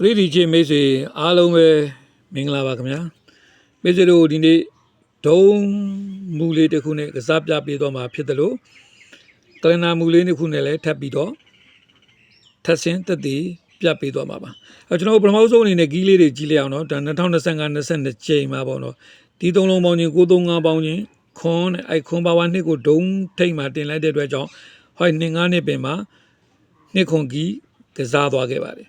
3D ချင်းမိတ်ဆွေအားလုံးပဲမင်္ဂလာပါခင်ဗျာမိတ်ဆွေတို့ဒီနေ့ဒုံမူလေးတစ်ခုနဲ့ကစားပြပေးတော့မှာဖြစ်တယ်လို့ကလနာမူလေးတစ်ခုနဲ့လည်းထပ်ပြီးတော့ထပ်ဆင်းသက်တည်ပြပေးတော့မှာပါကျွန်တော်ပထမဆုံးအနေနဲ့ဂီးလေးတွေကြီးလိုက်အောင်နော်ဒါ2025-22ချိန်မှာပေါ့နော်ဒီသုံးလုံးပေါင်းချင်း935ပေါင်းချင်းခွန်နဲ့အဲ့ခွန်ပါဝါနှစ်ကိုဒုံထိတ်မှာတင်လိုက်တဲ့အတွက်ကြောင့်ဟို2 5နှစ်ပင်မှာနှစ်ခွန်ဂီးကစားသွားခဲ့ပါတယ်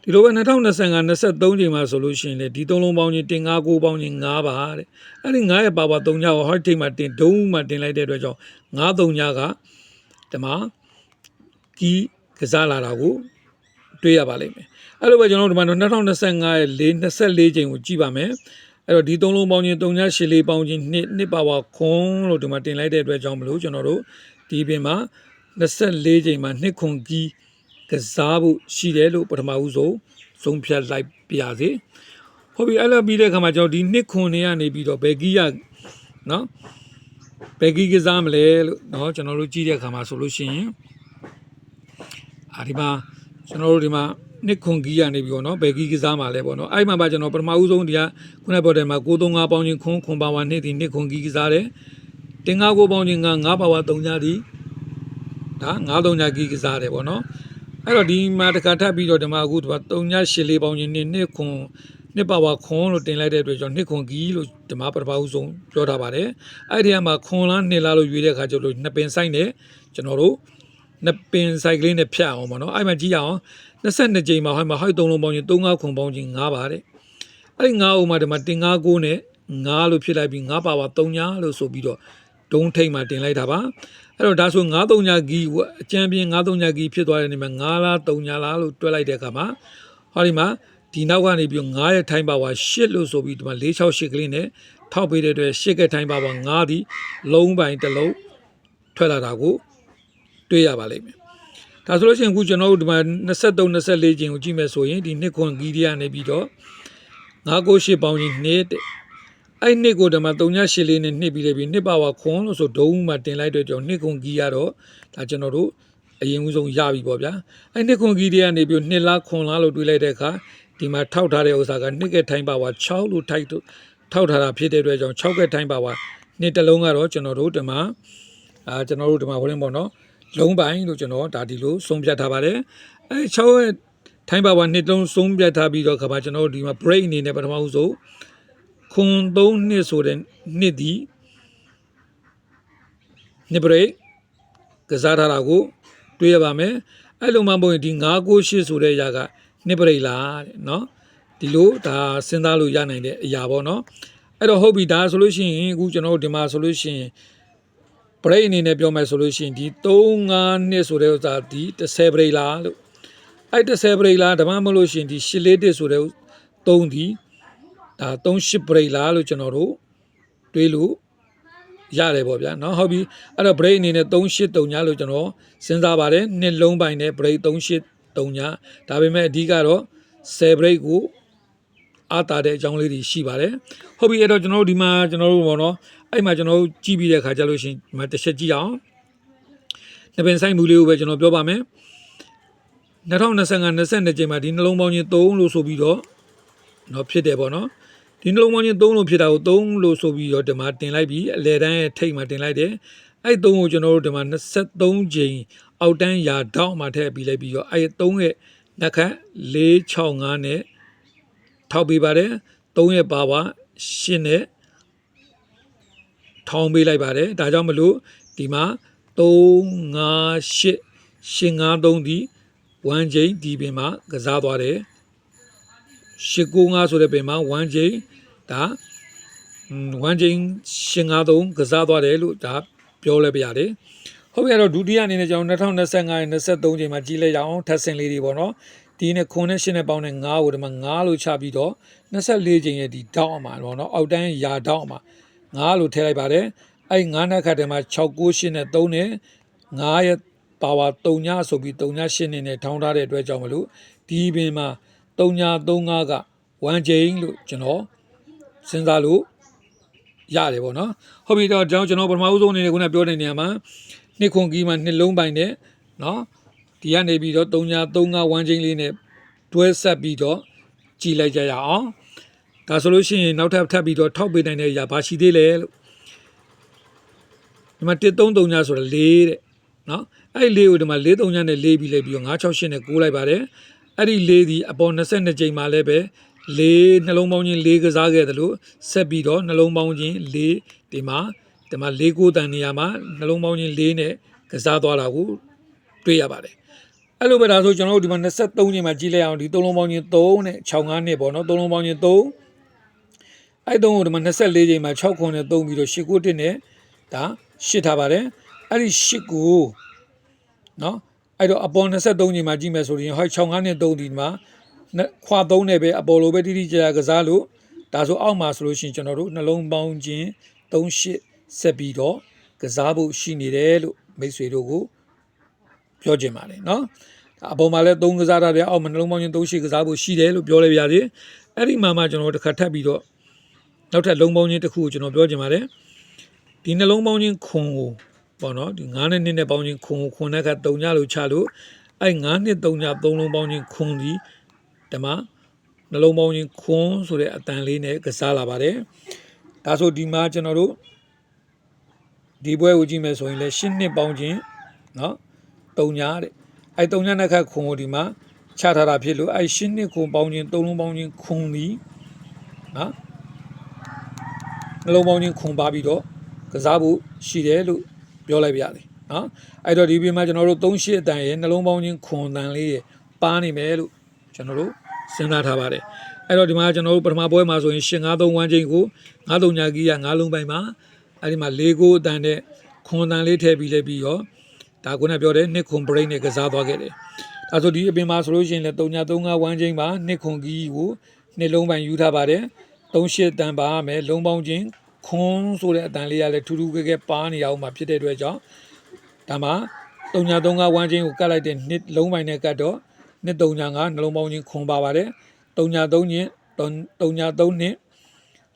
ဒီလိုပဲ2025-23ချိန်မှာဆိုလို့ရှိရင်လေဒီသုံးလုံးပေါင်းချင်းတင်9ပေါင်းချင်း9ပါတဲ့အဲ့ဒီ9ရဲ့ပါဝါ3ညကိုဟိုက်ထိတ်မှာတင်ဒုံမှာတင်လိုက်တဲ့အတွက်ကြောင့်9 3ညကဒီမှာဂီးကစားလာတာကိုတွေ့ရပါလိမ့်မယ်အဲ့လိုပဲကျွန်တော်တို့ဒီမှာ2025ရဲ့24ချိန်ကိုကြည့်ပါမယ်အဲ့တော့ဒီသုံးလုံးပေါင်းချင်း3ည8လေးပေါင်းချင်း2ပါဝါခွန်လို့ဒီမှာတင်လိုက်တဲ့အတွက်ကြောင့်မလို့ကျွန်တော်တို့ဒီပင်မှာ24ချိန်မှာ2ခွန်ဂီးကစားဖို့ရှိတယ်လို့ပထမဦးဆုံးဖြတ်လိုက်ပြစေဟုတ်ပြီအဲ့လိုပြီးတဲ့အခါမှာကျွန်တော်ဒီနှစ်ခွန်နေကနေပြီးတော့ဘယ်ဂီးရနော်ဘယ်ဂီးကစားမလဲလို့နော်ကျွန်တော်တို့ကြည့်တဲ့အခါမှာဆိုလို့ရှိရင်ဒီမှာကျွန်တော်တို့ဒီမှာနှစ်ခွန်ဂီးရနေပြီးတော့နော်ဘယ်ဂီးကစားမှာလဲပေါ့နော်အဲ့မှာပါကျွန်တော်ပထမဦးဆုံးဒီကခုနကပြောတယ်မှာ935ပေါင်းချင်းခွန်ပါဝါနှစ်ဒီနှစ်ခွန်ဂီးကစားတယ်တင်9ပေါင်းချင်း9ပါဝါ3ညဒီဒါ9 3ညဂီးကစားတယ်ပေါ့နော်အဲ့တော့ဒီမှာတစ်ခါထပ်ပြီးတော့ဒီမှာအခုဒီမှာ3ည8လေးပေါင်းချင်းနှစ်ခွန်နှစ်ပါဝါခွန်လို့တင်လိုက်တဲ့အတွက်ကျွန်တော်နှစ်ခွန်ဂီးလို့ဒီမှာပထမဦးဆုံးပြောထားပါတယ်အဲ့ဒီမှာခွန်လားနှစ်လားလို့ရွေးတဲ့အခါကျတော့နှစ်ပင်ဆိုင်နဲ့ကျွန်တော်တို့နှစ်ပင်ဆိုင်ကလေးနဲ့ဖြတ်အောင်ပေါ့နော်အဲ့မှာကြည့်ရအောင်22ကြိမ်မှာဟိုမှာဟိုက်3လုံးပေါင်းချင်း35ခွန်ပေါင်းချင်း9ပါတဲ့အဲ့ဒီ9ဦးမှာဒီမှာတင်9နဲ့9လို့ဖြစ်လိုက်ပြီး9ပါဝါ3ညလို့ဆိုပြီးတော့ဒုံထိတ်မှာတင်လိုက်တာပါအဲ့တော့ဒါဆို9 3ညဂီးအကျန်းပြင်း9 3ညဂီးဖြစ်သွားတဲ့နေမှာ9လား3ညလားလို့တွက်လိုက်တဲ့အခါမှာဟောဒီမှာဒီနောက်ကနေပြီး9ရဲ့ထိုင်းပါဝါ8လို့ဆိုပြီးဒီမှာ468ကလေးနဲ့ထောက်ပေးတဲ့အတွက်8ကထိုင်းပါဝါ9ဒီလုံးပိုင်းတစ်လုံးထွက်လာတာကိုတွေ့ရပါလိမ့်မယ်ဒါဆိုလို့ရှိရင်အခုကျွန်တော်တို့ဒီမှာ23 24ချိန်ကိုကြည့်မယ်ဆိုရင်ဒီနှစ်ခွန်ဂီးတွေကနေပြီးတော့998ပေါင်းကြီးနှစ်အဲ့နှစ်ကိုဒီမှာ3ည8လေးနဲ့နှစ်ပြီးတယ်ပြီးနှစ်ပါဝါခွန်လို့ဆိုဒုံးမှာတင်လိုက်တဲ့ကြောင့်နှစ်ခွန်ဂီးရတော့ဒါကျွန်တော်တို့အရင်ဦးဆုံးရပြီပေါ့ဗျာအဲ့နှစ်ခွန်ဂီးတွေကနေပြီးနှစ်လားခွန်လားလို့တွေးလိုက်တဲ့အခါဒီမှာထောက်ထားတဲ့ဥစ္စာကနှစ်ကထိုင်းပါဝါ6လို့ထောက်ထားတာဖြစ်တဲ့အတွက်ကြောင့်6ကထိုင်းပါဝါနှစ်တစ်လုံးကတော့ကျွန်တော်တို့ဒီမှာကျွန်တော်တို့ဒီမှာဟိုလင်းပေါ့နော်လုံးပိုင်းလို့ကျွန်တော်ဒါဒီလိုဆုံးဖြတ်ထားပါတယ်အဲ6ရဲ့ထိုင်းပါဝါနှစ်လုံးဆုံးဖြတ်ထားပြီးတော့ခါပါကျွန်တော်တို့ဒီမှာ break အနေနဲ့ပထမဦးဆုံးခွန်3နှစ်ဆိုတဲ့နှစ်ဒီနှစ် break ကစားထားတာကိုတွေ့ရပါမယ်အဲ့လိုမှမဟုတ်ရင်ဒီ998ဆိုတဲ့ຢာကနှစ် break လားတဲ့နော်ဒီလိုဒါစဉ်းစားလို့ရနိုင်တဲ့အရာပေါ့နော်အဲ့တော့ဟုတ်ပြီဒါဆိုလို့ရှိရင်အခုကျွန်တော်တို့ဒီမှာဆိုလို့ရှိရင်break အနေနဲ့ပြောမယ်ဆိုလို့ရှိရင်ဒီ3 5နှစ်ဆိုတဲ့ဥစ္စာဒီ10 break လားလို့အဲ့10 break လားဒါမှမဟုတ်လို့ရှိရင်ဒီ8လေးတစ်ဆိုတဲ့3ဒီဒါ38 break လားလို့ကျွန်တော်တို့တွေးလို့ရတယ်ပေါ့ဗျာเนาะဟုတ်ပြီအဲ့တော့ break အနေနဲ့383ညလို့ကျွန်တော်စဉ်းစားပါတယ်နှစ်လုံးပိုင်းနဲ့ break 383ညဒါပေမဲ့အဓိကတော့10 break ကိုအားတာတဲ့အကြောင်းလေးတွေရှိပါတယ်ဟုတ်ပြီအဲ့တော့ကျွန်တော်တို့ဒီမှာကျွန်တော်တို့ပေါ့နော်အဲ့မှာကျွန်တော်တို့ကြည့်ပြီးတဲ့အခါကျလို့ရှိရင်ဒီမှာတစ်ချက်ကြည့်အောင်နှစ်ပင်ဆိုင်မူလေးကိုပဲကျွန်တော်ပြောပါမယ်2025-22ချိန်မှာဒီနှလုံးပေါင်းချင်း3လို့ဆိုပြီးတော့เนาะဖြစ်တယ်ပေါ့နော်ဒီနှလုံးပေါင်းချင်း3လို့ဖြစ်တာကို3လို့ဆိုပြီးတော့ဒီမှာတင်လိုက်ပြီးအလဲတန်းရဲ့ထိတ်မှာတင်လိုက်တယ်အဲ့3ကိုကျွန်တော်တို့ဒီမှာ23ချိန်အောက်တန်းရာတောင်းမှာထည့်ပြီးလိုက်ပြီးတော့အဲ့3ရဲ့နှက်ခတ်465နဲ့ထောက်ပေးပါတယ်3ရဲ့ပါဝါ8နဲ့ထောင်းပေးလိုက်ပါတယ်ဒါကြောင့်မလို့ဒီမှာ358 853ဒီ1ချိန်ဒီပင်မှာကစားသွားတယ်895ဆိုတဲ့ပင်မှာ1ချိန်ဒါ1ချိန်853ကစားသွားတယ်လို့ဒါပြောလဲပြရတယ်ဟုတ်ပြီအဲ့တော့ဒုတိယအနေနဲ့ကျွန်တော်2025 23ချိန်မှာကြီးလိုက်အောင်ထပ်ဆင်လေးတွေပေါ့နော်ဒီနဲ့ခွန်နဲ့8နဲ့ပေါင်းနဲ့9ကိုဒီမှာ9လို့ချပြီးတော့24ချိန်ရဲ့ဒီတောင်းအောင်မှာပေါ့နော်အောက်တန်းရာတောင်းအောင်မှာ9လို့ထည့်လိုက်ပါတယ်အဲ့9နှစ်ခတ်ထဲမှာ698နဲ့3နဲ့9ရဲ့ပါဝါ3ညဆိုပြီး3ည8နဲ့ထောင်းထားတဲ့အတွက်ကြောင့်မလို့ဒီပင်မှာ3ည35က1ချိန်လို့ကျွန်တော်စဉ်းစားလို့ရတယ်ပေါ့နော်ဟုတ်ပြီတော့ကျွန်တော်ပထမဦးဆုံးအနေနဲ့ခုနပြောတဲ့နေရာမှာနှစ်ခွန်ဂီးမှာနှစ်လုံးပိုင်းနဲ့နော်ဒီကနေပြီးတော့3ည35 1ချိန်လေးနဲ့တွဲဆက်ပြီးတော့ ကြည်လိုက်ကြရအောင်ဒါဆိုလို့ရှိရင်နောက်ထပ်ပြီးတော့ထောက်ပေးနိုင်တဲ့အရာဘာရှိသေးလဲလို့ဒီမှာ133ညဆိုတော့4တဲ့နော်အဲ့ဒီ4ကိုဒီမှာ43ညနဲ့4ပြီးလိုက်ပြီးတော့968နဲ့9လိုက်ပါတယ်အဲ့ဒီ4ဒီအပေါ်22ကြိမ်မှာလည်းပဲ4နှလုံးပေါင်းချင်း4ကစားခဲ့တယ်လို့ဆက်ပြီးတော့နှလုံးပေါင်းချင်း4ဒီမှာ4ကိုတန်နေရာမှာနှလုံးပေါင်းချင်း4နဲ့ကစားသွားတာကိုတွေ့ရပါတယ်အဲ့လိုပဲဒါဆိုကျွန်တော်တို့ဒီမှာ23ချိန်မှာကြည့်လိုက်အောင်ဒီ3လုံးပေါင်းချင်း3နဲ့65နှစ်ပေါ့နော်3လုံးပေါင်းချင်း3အဲ့3ကိုဒီမှာ24ချိန်မှာ6ခွန်နဲ့3ပြီးတော့8ကို1နဲ့ဒါ8ထားပါတယ်အဲ့ဒီ8ကိုနော်အဲ့တော့အပေါ်23ချိန်မှာကြည့်မယ်ဆိုရင်ဟော65နဲ့3ဒီမှာခွာ3နဲ့ပဲအပေါ်လိုပဲတိတိကျကျကစားလို့ဒါဆိုအောက်မှာဆိုလို့ရှိရင်ကျွန်တော်တို့နှလုံးပေါင်းချင်း38ဆက်ပြီးတော့ကစားဖို့ရှိနေတယ်လို့မိတ်ဆွေတို့ကိုပြောချင်ပါတယ်နော်အပေါ်မှာလည်း3ကစားတာတွေအောက်မှာနှလုံးပေါင်းချင်း38ကစားဖို့ရှိတယ်လို့ပြောလိုက်ပါသေးအဲ့ဒီမှာကျွန်တော်တို့တစ်ခါထပ်ပြီးတော့နောက်ထပ်လုံးပေါင်းချင်းတစ်ခုကိုကျွန်တော်ပြောချင်ပါတယ်ဒီနှလုံးပေါင်းချင်းခွန်ကိုပေါ့နော်ဒီ9နဲ့2နဲ့ပေါင်းချင်းခွန်နဲ့က3ညလို့ချလို့အဲ့9နဲ့3ည3လုံးပေါင်းချင်းခွန်ဒီဓမ္မနှလုံးပေါင်းချင်းခွန်ဆိုတဲ့အတန်လေးနဲ့ကစားလာပါတယ်ဒါဆိုဒီမှာကျွန်တော်တို့ဒီပွဲကိုကြည့်မယ်ဆိုရင်လည်း10နှစ်ပေါင်းချင်းနော်3ညတဲ့အဲ့3ညနဲ့ခတ်ခွန်ကိုဒီမှာချထားတာဖြစ်လို့အဲ့10နှစ်ခွန်ပေါင်းချင်း3လုံးပေါင်းချင်းခွန်ဒီနော်နှလုံးပေါင်းချင်းခွန်ပါပြီးတော့ကစားဖို့ရှိတယ်လို့ပြောလိုက်ပြရတယ်နော်အဲ့တော့ဒီပြင်မှာကျွန်တော်တို့38အတန်ရဲ့နှလုံးပေါင်းချင်းခွန်တန်လေးရဲ့ပါနေမယ်လို့ကျွန်တော်တို့စဉ်းစားထားပါတယ်အဲ့တော့ဒီမှာကျွန်တော်တို့ပထမပွဲမှာဆိုရင်853ဝမ်းချင်းကို93ညာကြီးက9လုံးပိုင်းမှာအဲ့ဒီမှာ4ကိုအတန်နဲ့ခွန်တန်လေးထည့်ပြီးလဲပြီးတော့ဒါခုနပြောတဲ့နှစ်ခွန်ဘရိတ်နဲ့ကစားသွားခဲ့တယ်ဒါဆိုဒီအပြင်မှာဆိုလို့ရှိရင်လည်း335ဝမ်းချင်းမှာနှစ်ခွန်ကြီးကိုနှစ်လုံးပိုင်းယူထားပါတယ်38တန်ပါမယ်လုံးပေါင်းချင်းခွန်ဆိုတဲ့အတန်လေးကလည်းထူးထူးကဲကဲပါနေအောင်မှာဖြစ်တဲ့အတွက်ကြောင့်ဒါမှာ335ဝမ်းချင်းကိုကတ်လိုက်တဲ့နှစ်လုံးပိုင်းနဲ့ကတ်တော့နှစ်335နှလုံးပေါင်းချင်းခွန်ပါပါတယ်333ည333နှစ်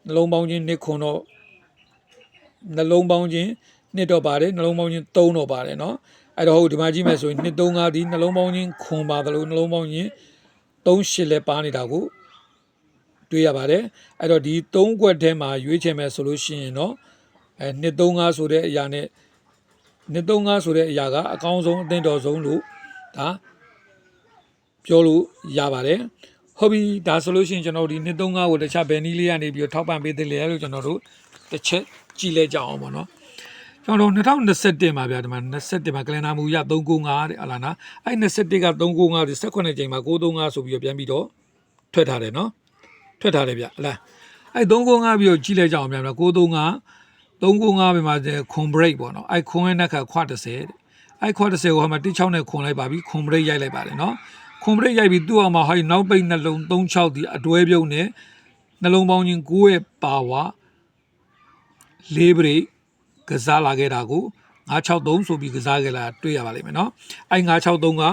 နှလုံးပေါင်းချင်းနှစ်ခွန်တော့နှလုံးပေါင်းချင်းနှစ်တော့ပါတယ်နှလုံးပေါင်းချင်း3တော့ပါတယ်เนาะအဲ့တော့ဟုတ်ဒီမှာကြည့်မယ်ဆိုရင်နှစ်35ဒီနှလုံးပေါင်းချင်းခွန်ပါတယ်လို့နှလုံးပေါင်းချင်း38လဲပါနေတာကိုတွေ့ရပါတယ်အဲ့တော့ဒီ3ခွက်ထဲမှာရွေးချယ်မယ်ဆိုလို့ရှိရင်เนาะနှစ်35ဆိုတဲ့အရာနဲ့နှစ်35ဆိုတဲ့အရာကအကောင်းဆုံးအသင့်တော်ဆုံးလို့ဒါပြောလို့ရပါတယ်ဟုတ်ပြီဒါဆိုလို့ရှိရင်ကျွန်တော်ဒီနှစ်35ကိုတခြားဘယ်နည်းလေးကနေပြီးတော့ထောက်ပံ့ပေးသေးလဲလို့ကျွန်တော်တို့တစ်ချက်ကြည့်လဲကြအောင်ပေါ့နော်ကျွန်တော်2021မှာဗျာဒီမှာ21မှာကလန်နာမူရ395တဲ့ဟလာနာအဲ့21က395ဒီ18ချိန်မှာ935ဆိုပြီးတော့ပြန်ပြီးတော့ထွက်ထားတယ်နော်ထွက်ထားတယ်ဗျဟလားအဲ့395ပြီးတော့ကြည့်လဲကြအောင်ဗျာ935 395ပဲမှာခွန်ဘရိတ်ပေါ့နော်အဲ့ခွန်ရဲ့နှက်ခါခွ30တဲ့အဲ့ခွ30ကိုဟိုမှာ16နဲ့ခွန်လိုက်ပါပြီခွန်ဘရိတ်ရိုက်လိုက်ပါတယ်နော်ခွန်ဘရိတ်ရိုက်ပြီးသူ့အောင်မှာဟိုနောက်ပိတ်နှလုံး36ဒီအတွဲပြုံးနဲ့နှလုံးပေါင်းချင်း9ရဲ့ပါဝါ4ဘရိတ်ကစားလာခဲ့တာကို963ဆိုပြီးကစားခဲ့လာတွေ့ရပါလိမ့်မယ်နော်အဲ့963က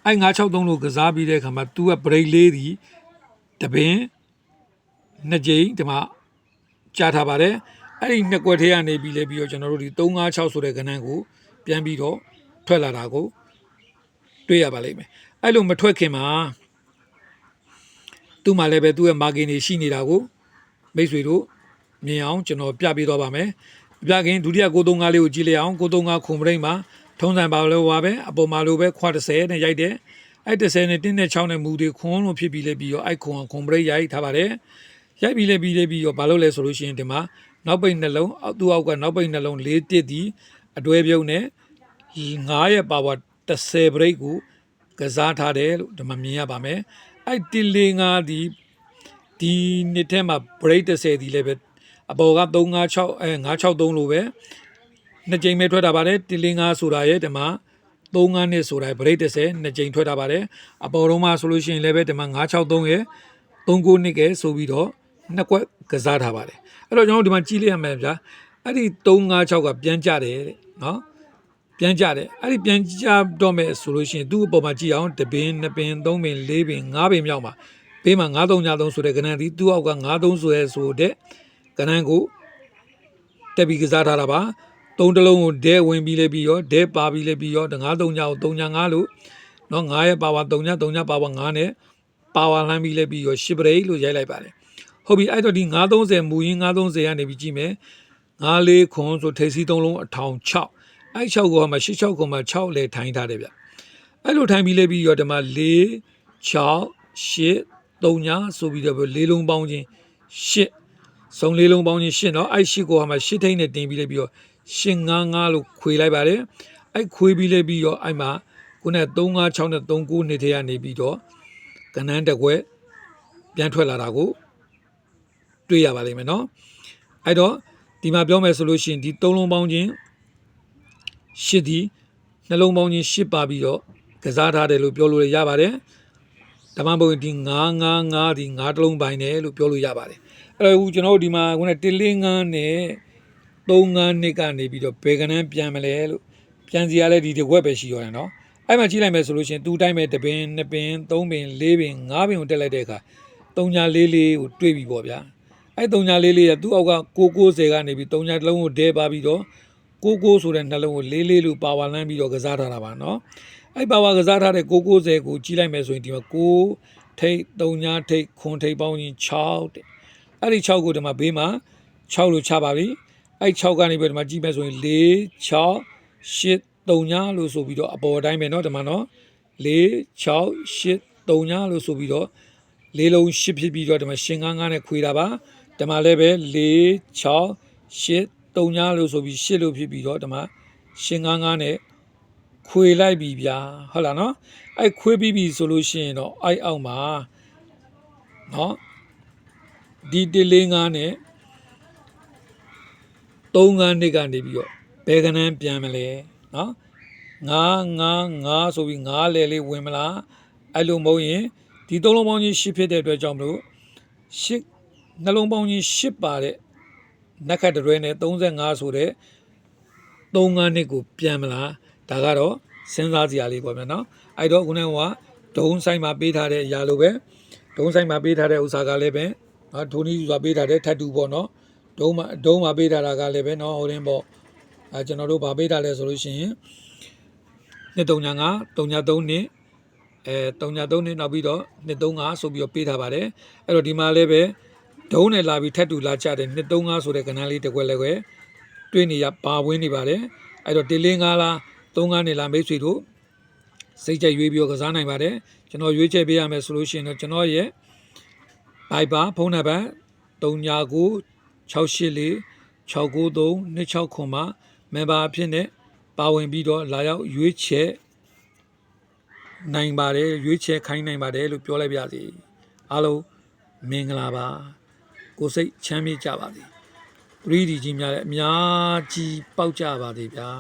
အဲ့963လို့ကစားပြီးတဲ့အခါမှာသူကဘရိတ်လေးဒီတပင်2ကြိမ်ဒီမှာကြားထားပါတယ်အဲ့ဒီနှစ်ကွက်ထဲကနေပြီးလဲပြီးတော့ကျွန်တော်တို့ဒီ356ဆိုတဲ့ကဏ္ဍကိုပြန်ပြီးတော့ထွက်လာတာကိုတွေ့ရပါလိမ့်မယ်အဲ့လိုမထွက်ခင်မှာသူ့မှာလည်းပဲသူ့ရဲ့ margin တွေရှိနေတာကိုမိတ်ဆွေတို့မြင်အောင်ကျွန်တော်ပြပေးတော့ပါမယ်ပြခင်ဒုတိယ935လေးကိုကြည့်လိုက်အောင်935ခွန်ဘရိတ်မှာထုံးစံပါလို့ပါပဲအပေါ်မှာလိုပဲခွ30နဲ့ရိုက်တယ်အဲ့30နဲ့1နဲ့6နဲ့မူတွေခွန်လို့ဖြစ်ပြီးလဲပြီးတော့အဲ့ခွန်ဘရိတ်ရိုက်ထားပါတယ်ရိုက်ပြီးလဲပြီးတော့ဘာလို့လဲဆိုလို့ရှိရင်ဒီမှာနောက်ပိတ်နှလုံးသူ့အောက်ကနောက်ပိတ်နှလုံး4တစ်ဒီအတွဲပြုံးနဲ့9ရဲ့ပါဝါ30ဘရိတ်ကိုကစားထားတယ်လို့ဒီမှာမြင်ရပါမယ်အဲ့145ဒီနှစ်ထဲမှာဘရိတ်30ဒီလည်းပဲအပေါ်က356 963လို့ပဲနှစ်ကြိမ်ပဲထွက်တာပါတယ်145ဆိုတာရဲ့ဒီမှာ35နှစ်ဆိုတာဘရိတ်30နှစ်ကြိမ်ထွက်တာပါတယ်အပေါ်တော့မှဆိုလို့ရှိရင်လည်းပဲဒီမှာ963ရဲ့39နှစ်ကဲဆိုပြီးတော့နှစ်ကွက်ကစားထားပါတယ်အဲ့တော့ကျွန်တော်တို့ဒီမှာကြည့်လိုက်ရမယ်ဗျာအဲ့ဒီ356ကပြန်ကြတယ်တဲ့နော်ပြန်ကြတယ်အဲ့ဒီပြန်ကြတော့မယ်ဆိုလို့ရှိရင်သူ့အပေါ်မှာကြည့်အောင်တပင်2ပင်3ပင်4ပင်5ပင်မြောက်မှာဘေးမှာ93ဆိုတဲ့ကဏ္ဍဒီသူ့အောက်က93ဆိုတဲ့ကဏ္ဍကိုတက်ပြီးကစားထားတာပါ3တလုံးကိုဒဲဝင်ပြီးလဲပြီးရောဒဲပါပြီးလဲပြီးရော93ညကို3ည5လို့နော်9ရဲ့ပါဝါ3ညပါဝါ9နဲ့ ပါဝါလမ်းပြီးလဲပြီးရောရှစ်ပရိတ်လို့ရိုက်လိုက်ပါတယ်ဟုတ်ပြီအဲ့တော့ဒီ930မူရင်း930ကနေပြီးကြည့်မယ်94ခွန်ဆိုထိပ်စီး3လုံးအထောင်6အဲ့6ကိုမှ86.6လဲထိုင်းထားတယ်ဗျအဲ့လိုထိုင်းပြီးလဲပြီးရောဒီမှာ4 6 8 3ညာဆိုပြီးတော့၄လုံးပေါင်းချင်း8စုံ၄လုံးပေါင်းချင်း8เนาะအဲ့8ကိုမှ8ထိန်းနဲ့တင်ပြီးလဲပြီးတော့855လို့ခွေလိုက်ပါတယ်အဲ့ခွေပြီးလဲပြီးတော့အဲ့မှာခုနက356နဲ့39နှစ်ထဲကနေပြီးတော့ကနန်းတကွဲပြန်ထွက်လာတာကိုတွေ့ရပါလိမ့်မယ်เนาะအဲ့တော့ဒီမှာပြောမယ်ဆိုလို့ရှိရင်ဒီ3လုံးပေါင်းချင်း8ဒီနှလုံးပေါင်းချင်း8ပါပြီးတော့ကစားထားတယ်လို့ပြောလို့ရပါတယ်ဓမ္မဘုံဒီ955ဒီ9တလုံးပိုင်းတယ်လို့ပြောလို့ရပါတယ်အဲ့တော့ကျွန်တော်တို့ဒီမှာခုန145နဲ့35နှစ်ကနေပြီးတော့ဘယ်ကနန်းပြန်မလဲလို့ပြန်စီရလဲဒီတစ်ခွက်ပဲရှိရတယ်เนาะအဲ့မှာကြည့်လိုက်မယ်ဆိုလို့ရှိရင်သူ့တိုင်းပဲ1ပင်2ပင်3ပင်4ပင်5ပင်ကိုတက်လိုက်တဲ့အခါ3944ကိုတွေးပြီးပေါ့ဗျာအဲ့3944ကသူ့အောက်က990ကနေပြီး39တလုံးကိုဒဲပါပြီးတော့99ဆိုတဲ့နှလုံးကို44လို့ပါဝါလမ်းပြီးတော့ကစားထားတာပါเนาะအဲ့ပါဝါကစားထားတဲ့990ကိုကြည့်လိုက်မယ်ဆိုရင်ဒီမှာ9ထိပ်3ထိပ်ခွန်ထိပ်ပေါင်းရင်6တဲ့အဲ့ဒီ6ကိုဒီမှာဘေးမှာ6လို့ချပါပြီအဲ့6ကနေပြီးဒီမှာကြည့်မယ်ဆိုရင်4 6 8 3လို့ဆိုပြီးတော့အပေါ်တိုင်းပဲเนาะဒီမှာเนาะ4 6 8 3လို့ဆိုပြီးတော့၄လုံး8ဖြစ်ပြီးတော့ဒီမှာရှင်55နဲ့ခွေတာပါဒီမှာလည်းပဲ4 6 8 3လို့ဆိုပြီး8လို့ဖြစ်ပြီးတော့ဒီမှာရှင်55နဲ့ခွေလိုက်ပြီဗျာဟုတ်လားเนาะအဲ့ခွေပြီးပြီဆိုလို့ရှိရင်တော့အဲ့အောက်မှာเนาะဒီ145နဲ့35နှစ်ကနေပြီးတော့ဘယ်ကနန်းပြန်မလဲเนาะ9ဆိုပြီး9လဲလေးဝင်မလားအဲ့လိုမဟုတ်ရင်ဒီ3လုံးပေါင်းချင်း10ဖြစ်တဲ့အတွက်ကြောင့်မလို့10နှလုံးပေါင်းချင်း10ပါတဲ့နက်ခတ်တွဲနဲ့35ဆိုတဲ့35နှစ်ကိုပြန်မလားဒါကတော့စဉ်းစားစရာလေးပေါ့ဗျာเนาะအဲ့တော့ခုနကဒုံဆိုင်မှာပေးထားတဲ့အရာလိုပဲဒုံဆိုင်မှာပေးထားတဲ့ဥစ္စာကလည်းပဲဒုံနီးဆိုတာပေးထားတဲ့ထပ်တူပေါ့เนาะဒုံမှာပေးထားတာကလည်းပဲเนาะဟိုရင်ပေါ့ကျွန်တော်တို့ဗာပေးထားလဲဆိုလို့ရှိရင်235 333နှစ်333နှစ်နောက်ပြီးတော့235ဆိုပြီးတော့ပေးထားပါတယ်အဲ့တော့ဒီမှာလည်းပဲဒုံးနဲ့လာပြီးထပ်တူလာချတယ်235ဆိုတဲ့ကဏ္ဍလေးတစ်ခွက်လည်းပဲတွေ့နေရပါဝင်နေပါတယ်အဲ့တော့145လား35နဲ့လာမိတ်ဆွေတို့စိတ်ကြိုက်ရွေးပြီးတော့ကစားနိုင်ပါတယ်ကျွန်တော်ရွေးချက်ပေးရမယ်ဆိုလို့ရှိရင်တော့ကျွန်တော်ရဲ့ Viber ဖုန်းနံပါတ်39 684 693 26ခွန်မှာ member အဖြစ်နဲ့ပါဝင်ပြီးတော့လာရောက်ရွေးချက်နိုင်ပါတယ်ရွေးချက်ခိုင်းနိုင်ပါတယ်လို့ပြောလိုက်ပါစီအားလုံးမင်္ဂလာပါကိုစိတ်ချမ်းမြေ့ကြပါစေ3D ကြီးများလည်းအများကြီးပေါက်ကြပါစေဗျာ